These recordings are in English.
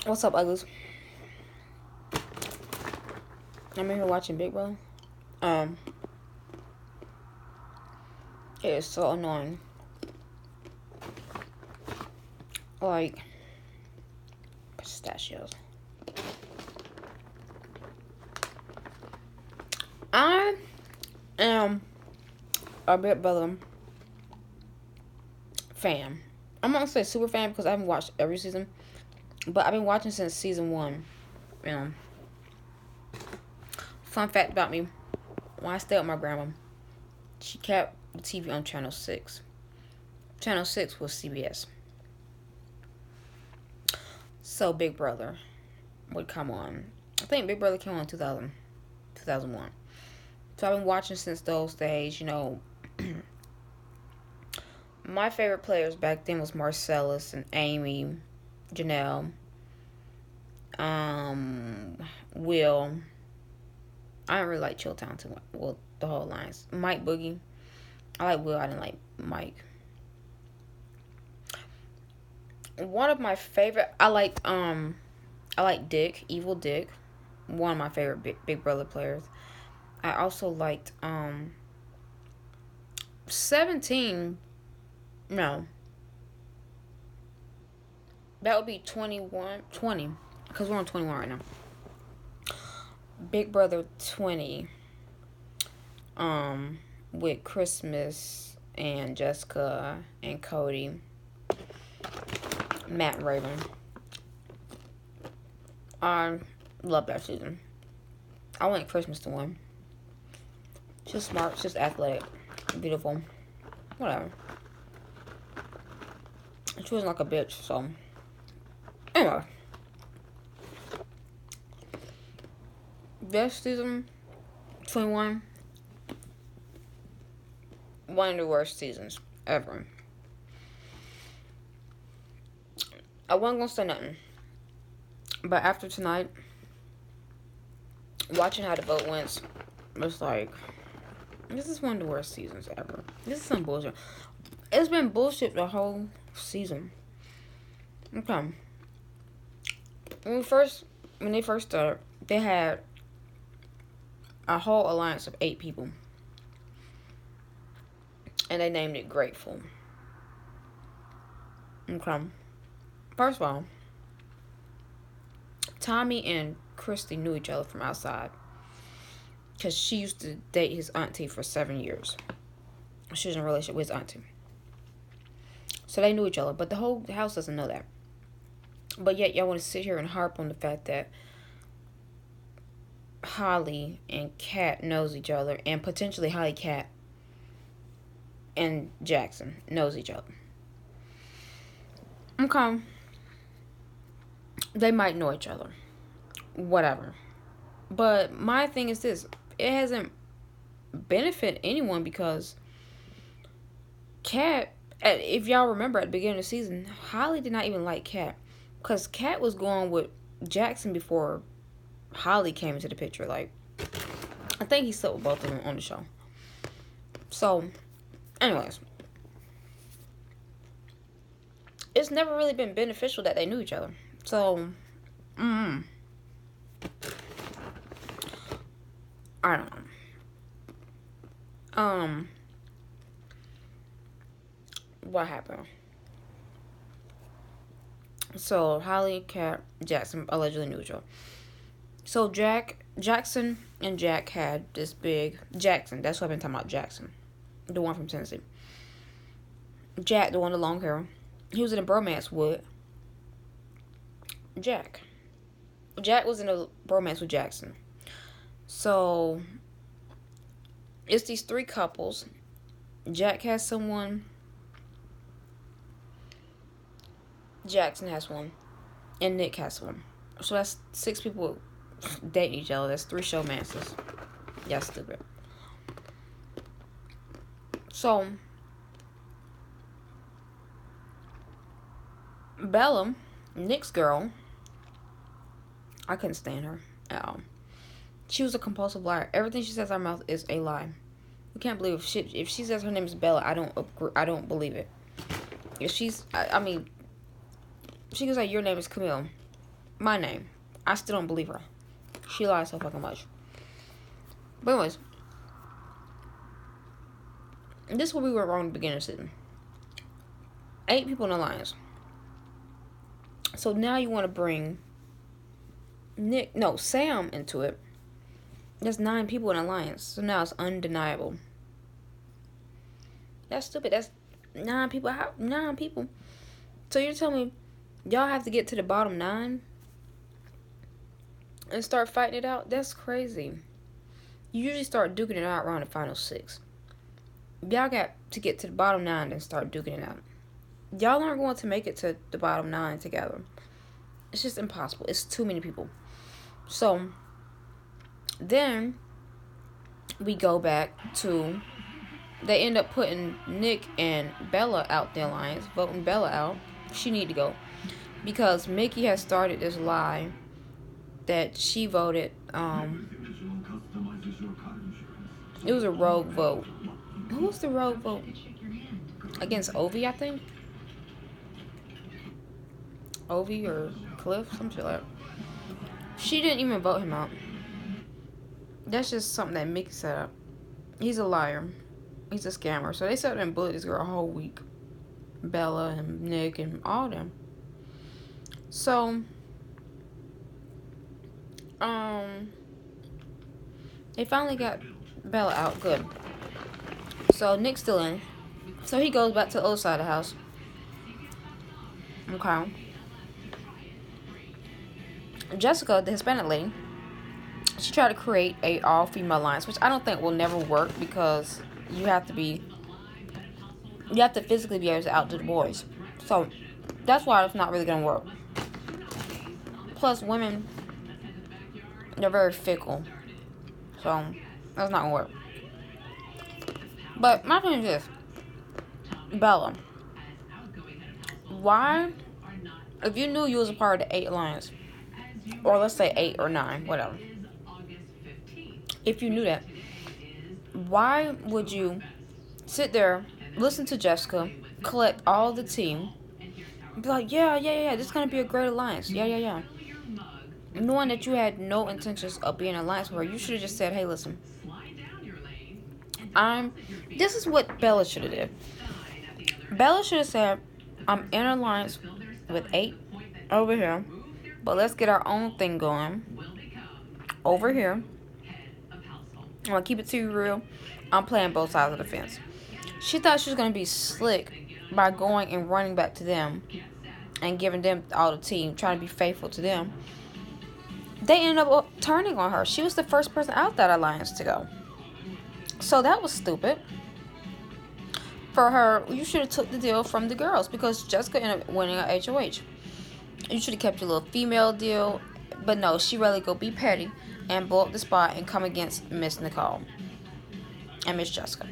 What's up, uglies? I'm in here watching Big Brother. Um, it is so annoying. Like, pistachios. I am a Big Brother fan. I'm not gonna say super fan because I haven't watched every season, but I've been watching since season 1. You know, fun fact about me: when I stayed with my grandma, she kept the TV on channel 6. Channel 6 was CBS. So Big Brother would come on. I think Big Brother came on in 2001. So I've been watching since those days. You know, my favorite players back then was Marcellus and Amy, Janelle, Will. I don't really like Chilltown too much. Well, the whole alliance. Mike Boogie. I like Will. I didn't like Mike. One of my favorite. I like Dick, Evil Dick. One of my favorite Big Brother players. I also liked 17. No, that would be 21, 20, because we're on 21 right now. Big Brother 20. With Christmas and Jessica and Cody, Matt and Raven. I love that season. I want Christmas to win. She's smart, she's athletic, beautiful, whatever. She wasn't like a bitch, so anyway. This season, 21, one of the worst seasons ever. I wasn't gonna say nothing, but after tonight, watching how the vote went, it's like, this is one of the worst seasons ever. This is some bullshit. It's been bullshit the whole season. Okay. When they first started, they had a whole alliance of 8 people. And they named it Grateful. Okay. First of all, Tommy and Christy knew each other from outside. Because she used to date his auntie for 7 years. She was in a relationship with his auntie. So they knew each other. But the whole house doesn't know that. But yet y'all want to sit here and harp on the fact that Holly and Kat knows each other. And potentially Holly, Kat, and Jackson knows each other. Okay. They might know each other. Whatever. But my thing is this. It hasn't benefited anyone because Kat, if y'all remember at the beginning of the season, Holly did not even like Kat. Because Kat was going with Jackson before Holly came into the picture. Like, I think he slept with both of them on the show. So, anyways. It's never really been beneficial that they knew each other. So, I don't know. What happened? So, Holly, Kat, Jackson allegedly knew each other. So, Jackson and Jack had this big... Jackson, that's what I've been talking about, Jackson. The one from Tennessee. Jack, the one with the long hair. He was in a bromance with Jack. Jack was in a bromance with Jackson. So, it's these 3 couples. Jack has someone. Jackson has one. And Nick has one. So that's 6 people dating each other. That's 3 showmances. Y'all stupid. So, Bella, Nick's girl, I couldn't stand her at all. She was a compulsive liar. Everything she says out of her mouth is a lie. You can't believe if she says her name is Bella, I don't believe it. If she can say your name is Camille. My name. I still don't believe her. She lies so fucking much. But anyways, this is where we were wrong in the beginning of the season. 8 people in the alliance. So now you want to bring Sam into it. There's 9 people in the alliance. So now it's undeniable. That's stupid. That's 9 people. 9 people. So you're telling me y'all have to get to the bottom 9 and start fighting it out? That's crazy. You usually start duking it out around the final 6. Y'all got to get to the bottom 9 and start duking it out. Y'all aren't going to make it to the bottom 9 together. It's just impossible. It's too many people. So then we go back to, they end up putting Nick and Bella out the alliance, voting Bella out. She need to go because Mickey has started this lie that she voted. It was a rogue vote. Who was the rogue vote? Against Ovi, I think. Ovi or Cliff, some shit like that. She didn't even vote him out. That's just something that Mickey set up. He's a liar. He's a scammer. So they sat there and bullied this girl a whole week. Bella and Nick and all them. So, they finally got Bella out. Good. So Nick's still in. So he goes back to the other side of the house. Okay. Jessica, the Hispanic lady, she tried to create a all-female alliance, which I don't think will never work because you have to physically be able to outdo the boys. So that's why it's not really gonna work. Plus, women, they're very fickle, so that's not gonna work. But my thing is this: Bella, why, if you knew you was a part of the 8 alliance, or let's say 8 or 9, whatever, if you knew that, why would you sit there, listen to Jessica, collect all the team, and be like, yeah, this is going to be a great alliance, yeah. Knowing that you had no intentions of being an alliance with her, you should have just said, hey, listen, this is what Bella should have did. Bella should have said, I'm in an alliance with 8 over here, but let's get our own thing going over here. I'm going to keep it to you real. I'm playing both sides of the fence. She thought she was going to be slick by going and running back to them and giving them all the team, trying to be faithful to them. They ended up turning on her. She was the first person out that alliance to go. So that was stupid. For her, you should have took the deal from the girls because Jessica ended up winning a HOH. You should have kept your little female deal. But no, she really go be petty and blow up the spot and come against Miss Nicole and Miss Jessica.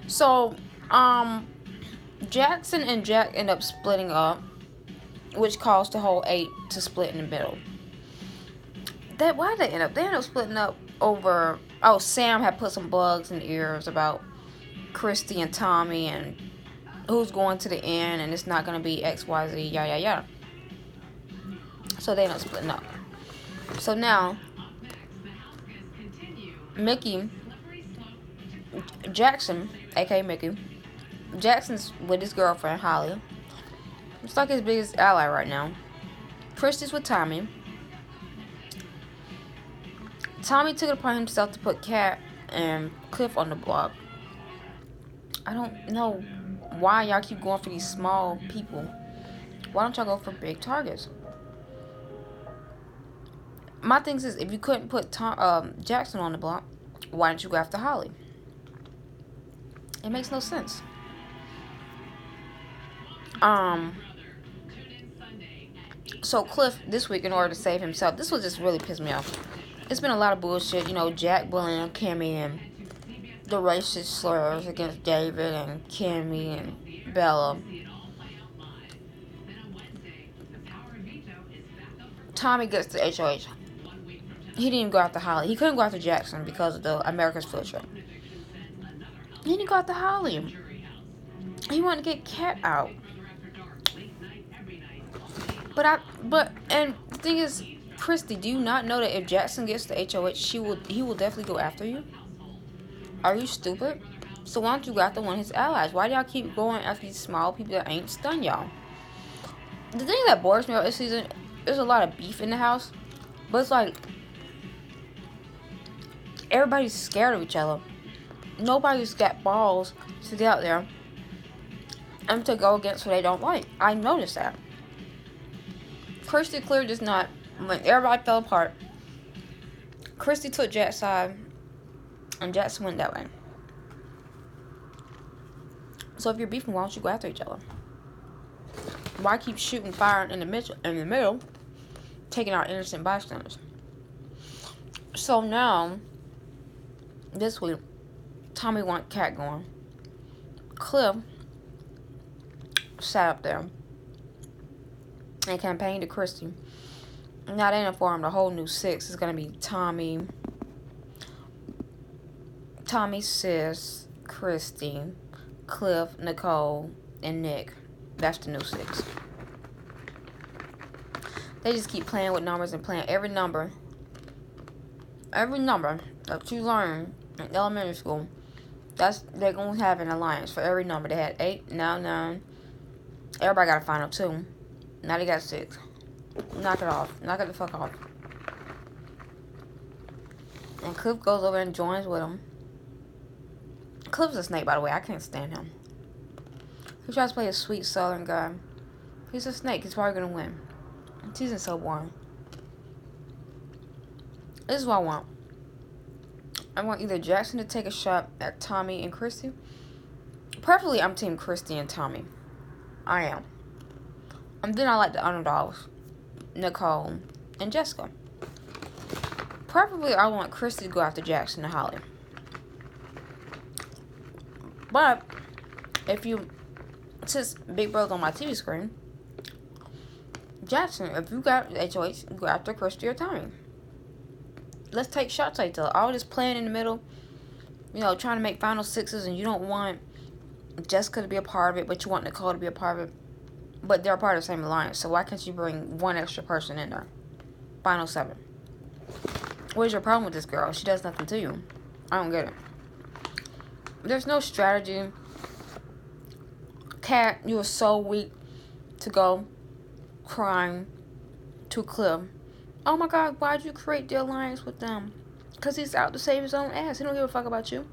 So, Jackson and Jack end up splitting up, which caused the whole 8 to split in the middle. Why did they end up? They ended up splitting up over, Sam had put some bugs in the ears about Christy and Tommy and who's going to the end and it's not going to be XYZ, yeah. So they end up splitting up. So now, Jackson, aka Mickey, Jackson's with his girlfriend, Holly. It's like his biggest ally right now. Christy's with Tommy. Tommy took it upon himself to put Kat and Cliff on the block. I don't know why y'all keep going for these small people. Why don't y'all go for big targets? My thing is, if you couldn't put Jackson on the block, why didn't you go after Holly? It makes no sense. So Cliff, this week, in order to save himself, this was just really pissed me off. It's been a lot of bullshit, Jack bullying Kimmy and the racist slurs against David and Kimmy and Bella. Tommy gets the HOH. He didn't even go after Holly. He couldn't go after Jackson because of the America's field trip. He didn't go after Holly. He wanted to get Kat out. And the thing is, Christy, do you not know that if Jackson gets the HOH, he will definitely go after you? Are you stupid? So why don't you go after one of his allies? Why do y'all keep going after these small people that ain't stun y'all? The thing that bores me about this season, there's a lot of beef in the house, but it's like everybody's scared of each other. Nobody's got balls to get out there and to go against what they don't like. I noticed that. Christy clearly does not. When everybody fell apart, Christy took Jack's side, and Jackson went that way. So if you're beefing, why don't you go after each other? Why keep shooting fire in the middle, taking out innocent bystanders? So now, this week, Tommy want Cat going. Cliff sat up there and campaigned to Christy. Now they informed the whole new six is gonna be Tommy, Sis, Christy, Cliff, Nicole, and Nick. That's the new six. They just keep playing with numbers and playing every number that you learn in elementary school. They're gonna have an alliance for every number. They had 8, now 9. Everybody got a final 2. Now they got 6. Knock it off. Knock it the fuck off. And Cliff goes over and joins with him. Cliff's a snake, by the way. I can't stand him. He tries to play a sweet southern guy. He's a snake. He's probably gonna win. This season's so boring. This is what I want. I want either Jackson to take a shot at Tommy and Christy. Preferably, I'm team Christy and Tommy. I am. And then I like the underdogs, Nicole and Jessica. Preferably, I want Christy to go after Jackson and Holly. But since Big Brother's on my TV screen, Jackson, if you got HOH, go after Christy or Tommy. Let's take shots at each other. All this playing in the middle, trying to make final sixes, and you don't want Jessica to be a part of it, but you want Nicole to be a part of it. But they're a part of the same alliance, so why can't you bring one extra person in there? Final 7. What is your problem with this girl? She does nothing to you. I don't get it. There's no strategy. Kat, you were so weak to go crying to Cliff. Oh my God, why'd you create the alliance with them? Because he's out to save his own ass. He don't give a fuck about you.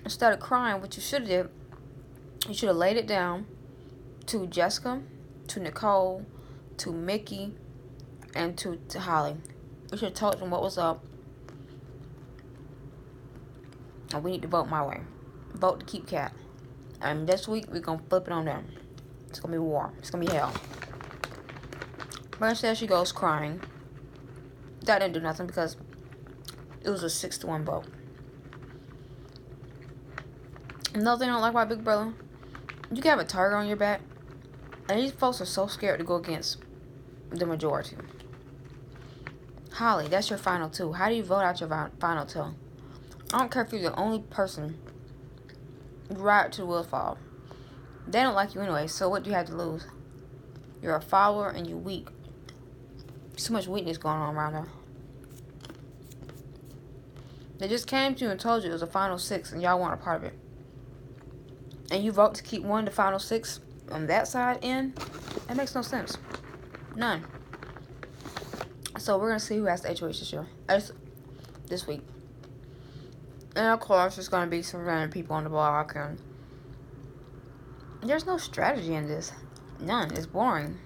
Instead of crying, what you should have did, you should have laid it down to Jessica, to Nicole, to Mickey, and to Holly. You should have told them what was up. And we need to vote my way. Vote to keep Kat. And this week, we're going to flip it on them. It's going to be war. It's going to be hell. But instead, she goes crying. That didn't do nothing because it was a 6-1 vote. Another thing I don't like about Big Brother, you can have a target on your back, and these folks are so scared to go against the majority. Holly, that's your final 2. How do you vote out your final 2? I don't care if you're the only person. Right to the wheels fall. They don't like you anyway, so what do you have to lose? You're a follower and you're weak. So much weakness going on around her. They just came to you and told you it was a final 6 and y'all weren't a part of it. And you vote to keep one of the final 6 on that side in? That makes no sense. None. So we're going to see who has the HOH this year. This week. And of course, there's going to be some random people on the block. And there's no strategy in this. None. It's boring.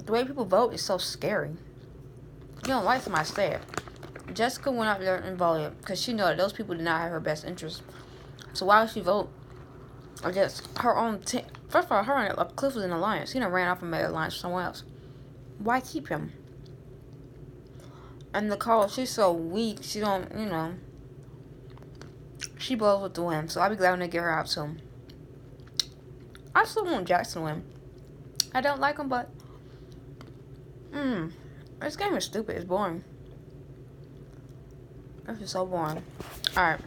The way people vote is so scary. You don't like somebody say it. Jessica went out there and voted because she knew that those people did not have her best interest. So why would she vote against her own team? First of all, her and Cliff was in an alliance. He done ran off and made an alliance with someone else. Why keep him? And Nicole, she's so weak. She don't, she blows with the wind. So I'll be glad when they get her out soon. I still want Jackson to win. I don't like him, but this game is stupid. It's boring. This is so boring. Alright.